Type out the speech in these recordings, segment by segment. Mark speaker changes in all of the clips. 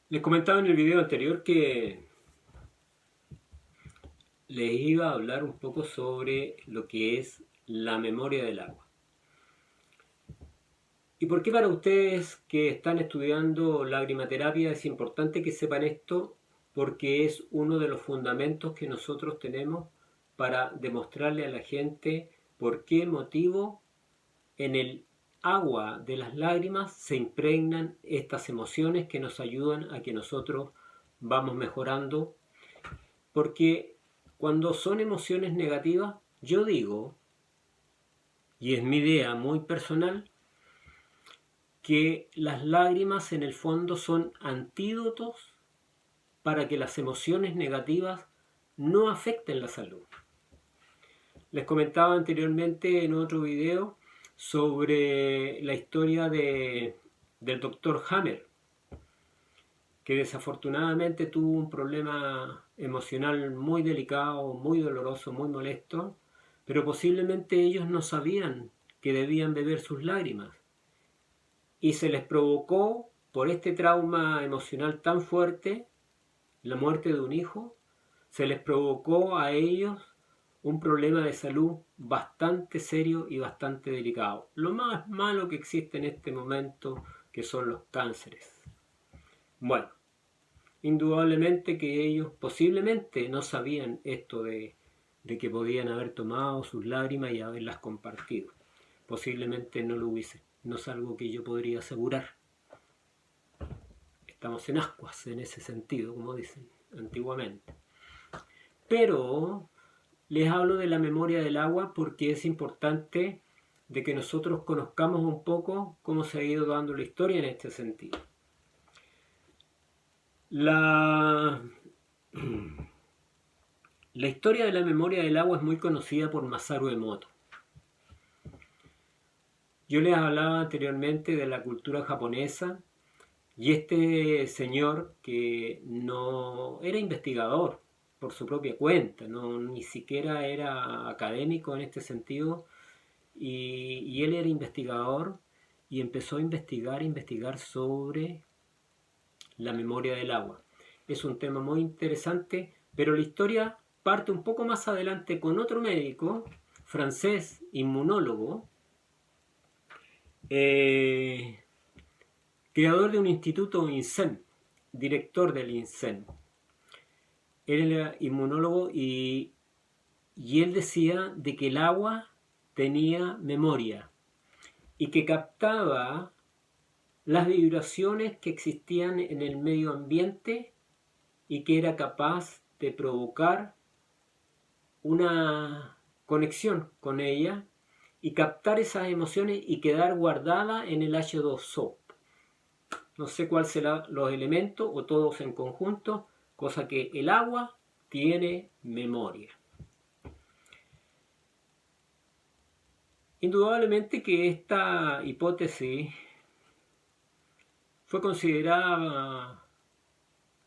Speaker 1: Les comentaba en el video anterior que les iba a hablar un poco sobre lo que es la memoria del agua. ¿Y por qué para ustedes que están estudiando lagrimaterapia es importante que sepan esto? Porque es uno de los fundamentos que nosotros tenemos para demostrarle a la gente por qué motivo en el agua de las lágrimas se impregnan estas emociones que nos ayudan a que nosotros vamos mejorando. Porque cuando son emociones negativas, yo digo, y es mi idea muy personal, que las lágrimas en el fondo son antídotos para que las emociones negativas no afecten la salud. Les comentaba anteriormente en otro video sobre la historia del doctor Hammer, que desafortunadamente tuvo un problema emocional muy delicado, muy doloroso, muy molesto, pero posiblemente ellos no sabían que debían beber sus lágrimas. Y se les provocó, por este trauma emocional tan fuerte, la muerte de un hijo, se les provocó a ellos un problema de salud bastante serio y bastante delicado. Lo más malo que existe en este momento, que son los cánceres. Bueno, indudablemente que ellos posiblemente no sabían esto de que podían haber tomado sus lágrimas y haberlas compartido. Posiblemente no lo hubiesen. No es algo que yo podría asegurar. Estamos en ascuas en ese sentido, como dicen antiguamente. Pero les hablo de la memoria del agua porque es importante de que nosotros conozcamos un poco cómo se ha ido dando la historia en este sentido. La, la historia de la memoria del agua es muy conocida por Masaru Emoto. Yo les hablaba anteriormente de la cultura japonesa y este señor que no era investigador por su propia cuenta, no, ni siquiera era académico en este sentido, y él era investigador y empezó a investigar sobre la memoria del agua. Es un tema muy interesante, pero la historia parte un poco más adelante con otro médico francés, inmunólogo, eh, creador de un instituto INSEM, director del INSEM. Él era inmunólogo y él decía de que el agua tenía memoria y que captaba las vibraciones que existían en el medio ambiente y que era capaz de provocar una conexión con ella y captar esas emociones y quedar guardada en el H2O. No sé cuál serán los elementos o todos en conjunto, cosa que el agua tiene memoria. Indudablemente que esta hipótesis fue considerada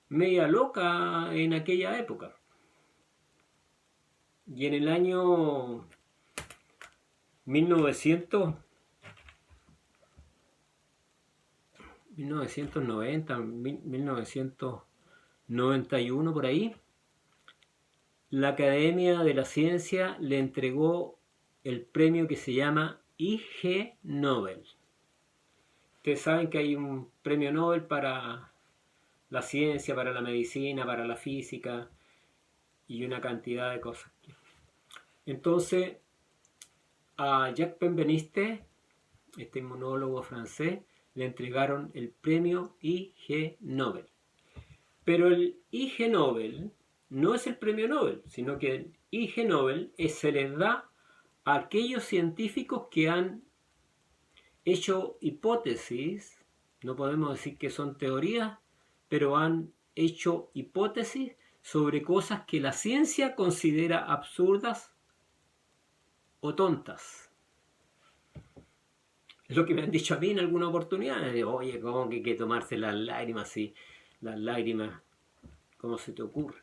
Speaker 1: media loca en aquella época. Y en el año 1990, 1991 por ahí, la Academia de la Ciencia le entregó el premio que se llama IG Nobel. Ustedes saben que hay un premio Nobel para la ciencia, para la medicina, para la física y una cantidad de cosas. Entonces, a Jacques Pembeniste, este inmunólogo francés, le entregaron el premio IG Nobel. Pero el IG Nobel no es el premio Nobel, sino que el IG Nobel se les da a aquellos científicos que han hecho hipótesis, no podemos decir que son teorías, pero han hecho hipótesis sobre cosas que la ciencia considera absurdas o tontas. Es lo que me han dicho a mí en alguna oportunidad. Oye, ¿cómo que hay que tomarse las lágrimas? Sí, las lágrimas, ¿cómo se te ocurre?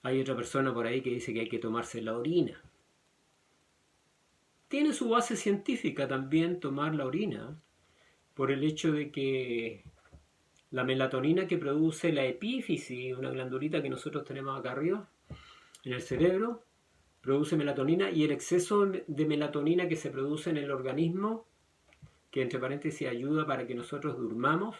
Speaker 1: Hay otra persona por ahí que dice que hay que tomarse la orina. Tiene su base científica también tomar la orina, por el hecho de que La melatonina que produce la epífisis, una glandulita que nosotros tenemos acá arriba, en el cerebro, produce melatonina, y el exceso de melatonina que se produce en el organismo, que entre paréntesis ayuda para que nosotros durmamos,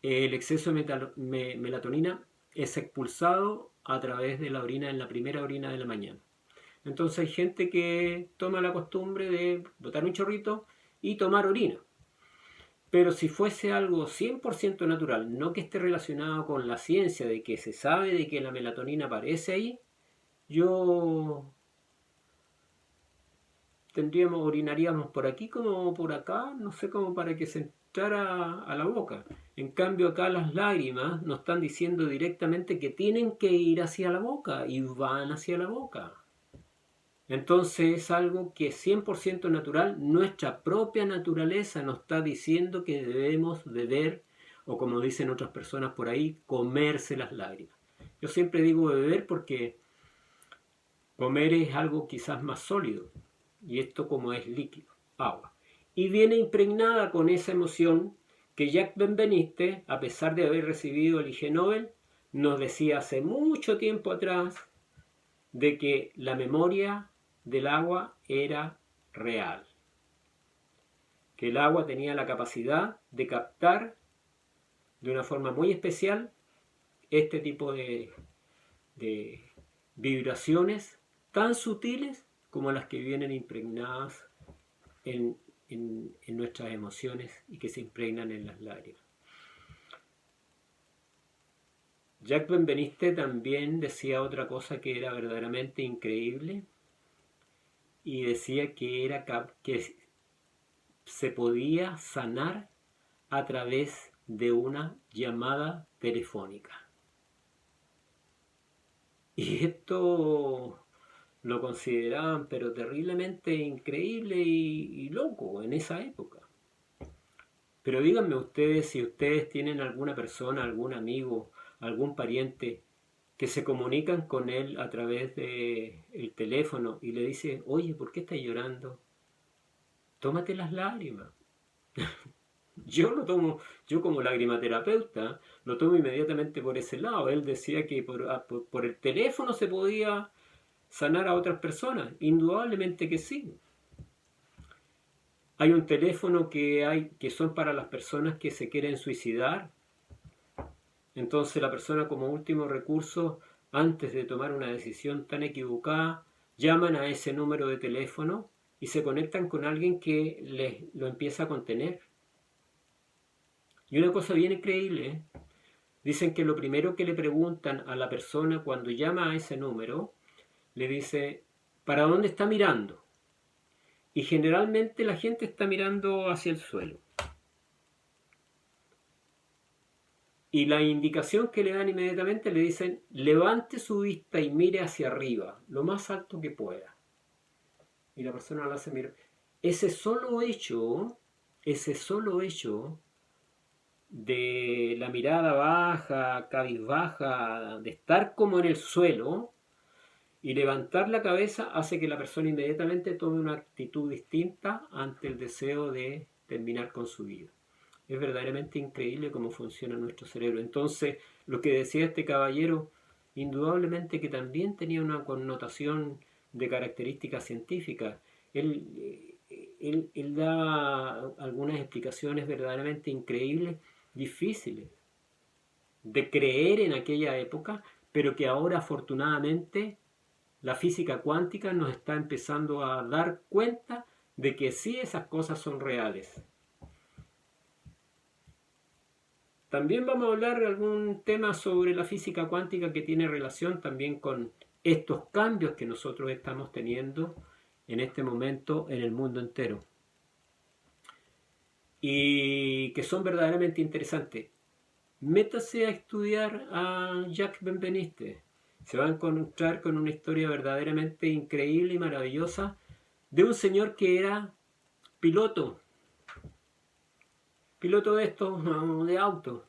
Speaker 1: el exceso de melatonina es expulsado a través de la orina, en la primera orina de la mañana. Entonces hay gente que toma la costumbre de botar un chorrito y tomar orina. Pero si fuese algo 100% natural, no que esté relacionado con la ciencia, de que se sabe de que la melatonina aparece ahí, yo orinaríamos por aquí como por acá, no sé, como para que se entrara a la boca. En cambio acá las lágrimas nos están diciendo directamente que tienen que ir hacia la boca, y van hacia la boca. Entonces es algo que es 100% natural. Nuestra propia naturaleza nos está diciendo que debemos beber, o como dicen otras personas por ahí, comerse las lágrimas. Yo siempre digo beber porque comer es algo quizás más sólido, y esto como es líquido, agua. Y viene impregnada con esa emoción que Jacques Benveniste, a pesar de haber recibido el Ig Nobel, nos decía hace mucho tiempo atrás de que la memoria del agua era real, que el agua tenía la capacidad de captar de una forma muy especial este tipo de vibraciones tan sutiles como las que vienen impregnadas en nuestras emociones y que se impregnan en las lágrimas. Jacques Benveniste también decía otra cosa que era verdaderamente increíble, y decía que se podía sanar a través de una llamada telefónica. Y esto lo consideraban pero terriblemente increíble y loco en esa época. Pero díganme ustedes si ustedes tienen alguna persona, algún amigo, algún pariente que se comunican con él a través del teléfono y le dice: oye, ¿por qué estás llorando? Tómate las lágrimas. Yo como lagrimaterapeuta lo tomo inmediatamente por ese lado. Él decía que por el teléfono se podía sanar a otras personas. Indudablemente que sí. Hay un teléfono que son para las personas que se quieren suicidar. Entonces la persona, como último recurso, antes de tomar una decisión tan equivocada, llaman a ese número de teléfono y se conectan con alguien que lo empieza a contener. Y una cosa bien increíble, ¿eh? Dicen que lo primero que le preguntan a la persona cuando llama a ese número, le dice: ¿para dónde está mirando? Y generalmente la gente está mirando hacia el suelo. Y la indicación que le dan inmediatamente, le dicen: levante su vista y mire hacia arriba, lo más alto que pueda. Y la persona lo hace mirar. Ese solo hecho de la mirada baja, cabizbaja, de estar como en el suelo y levantar la cabeza, hace que la persona inmediatamente tome una actitud distinta ante el deseo de terminar con su vida. Es verdaderamente increíble cómo funciona nuestro cerebro. Entonces, lo que decía este caballero, indudablemente que también tenía una connotación de características científicas. Él da algunas explicaciones verdaderamente increíbles, difíciles de creer en aquella época, pero que ahora afortunadamente la física cuántica nos está empezando a dar cuenta de que sí, esas cosas son reales. También vamos a hablar de algún tema sobre la física cuántica que tiene relación también con estos cambios que nosotros estamos teniendo en este momento en el mundo entero, y que son verdaderamente interesantes. Métase a estudiar a Jacques Benveniste. Se va a encontrar con una historia verdaderamente increíble y maravillosa de un señor que era piloto de estos, de auto,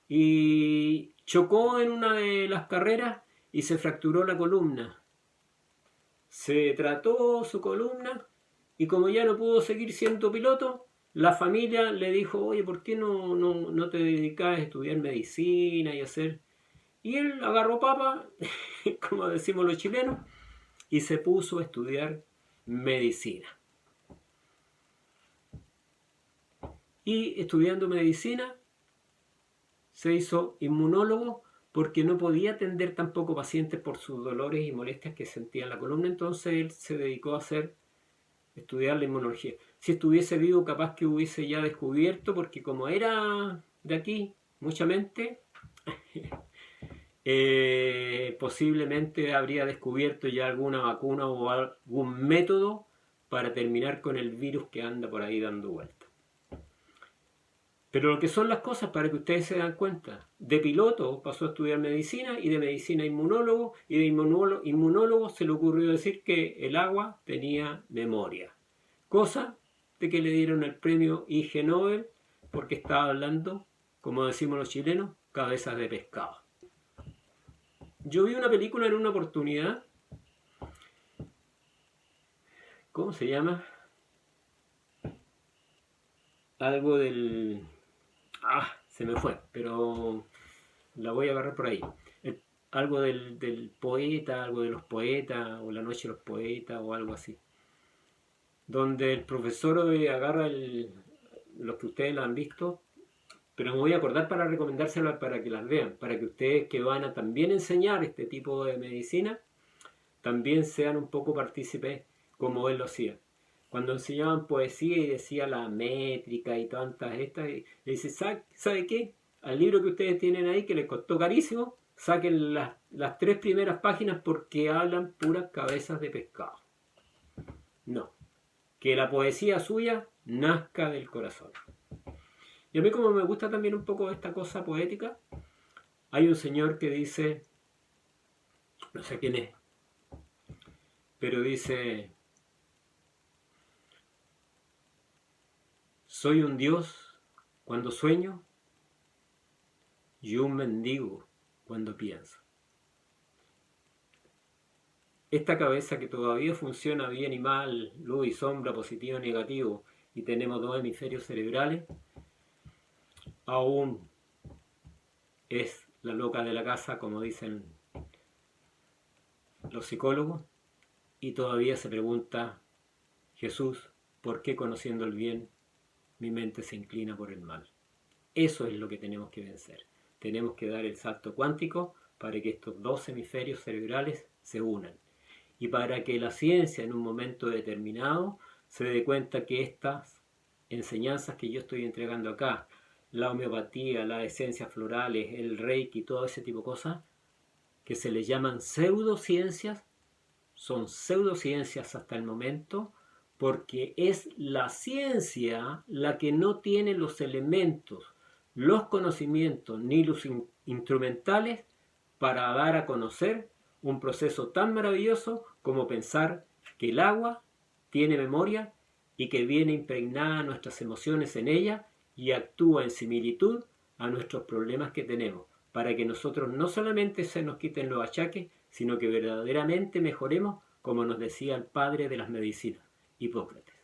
Speaker 1: y chocó en una de las carreras y se fracturó la columna. Se trató su columna, y como ya no pudo seguir siendo piloto, la familia le dijo, oye, ¿por qué no te dedicas a estudiar medicina y hacer? Y él agarró papa, como decimos los chilenos, y se puso a estudiar medicina. Y estudiando medicina se hizo inmunólogo porque no podía atender tampoco pacientes por sus dolores y molestias que sentía en la columna. Entonces él se dedicó a estudiar la inmunología. Si estuviese vivo, capaz que hubiese ya descubierto, porque como era de aquí, mucha mente, posiblemente habría descubierto ya alguna vacuna o algún método para terminar con el virus que anda por ahí dando vuelta. Pero lo que son las cosas, para que ustedes se den cuenta, de piloto pasó a estudiar medicina y de medicina a inmunólogo, y de inmunólogo se le ocurrió decir que el agua tenía memoria. Cosa de que le dieron el premio Ig Nobel porque estaba hablando, como decimos los chilenos, cabezas de pescado. Yo vi una película en una oportunidad, ¿cómo se llama? Algo del... se me fue, pero la voy a agarrar por ahí. Algo del poeta, algo de los poetas, o la noche de los poetas, o algo así. Donde el profesor agarra los que ustedes la han visto, pero me voy a acordar para recomendárselas para que las vean, para que ustedes que van a también enseñar este tipo de medicina, también sean un poco partícipes como él lo hacía. Cuando enseñaban poesía y decía la métrica y tantas estas, y dice, ¿sabe qué? Al libro que ustedes tienen ahí, que les costó carísimo, saquen las 3 primeras páginas porque hablan puras cabezas de pescado. No, que la poesía suya nazca del corazón. Y a mí, como me gusta también un poco esta cosa poética, hay un señor que dice, no sé quién es, pero dice, soy un dios cuando sueño y un mendigo cuando pienso. Esta cabeza que todavía funciona bien y mal, luz y sombra, positivo y negativo, y tenemos 2 hemisferios cerebrales, aún es la loca de la casa, como dicen los psicólogos, y todavía se pregunta, Jesús, ¿por qué conociendo el bien mi mente se inclina por el mal? Eso es lo que tenemos que vencer. Tenemos que dar el salto cuántico para que estos 2 hemisferios cerebrales se unan. Y para que la ciencia en un momento determinado se dé cuenta que estas enseñanzas que yo estoy entregando acá, la homeopatía, las esencias florales, el reiki, todo ese tipo de cosas, que se les llaman pseudociencias, son pseudociencias hasta el momento, porque es la ciencia la que no tiene los elementos, los conocimientos ni los instrumentales para dar a conocer un proceso tan maravilloso como pensar que el agua tiene memoria y que viene impregnada nuestras emociones en ella y actúa en similitud a nuestros problemas que tenemos, para que nosotros no solamente se nos quiten los achaques, sino que verdaderamente mejoremos, como nos decía el padre de las medicinas, Hipócrates.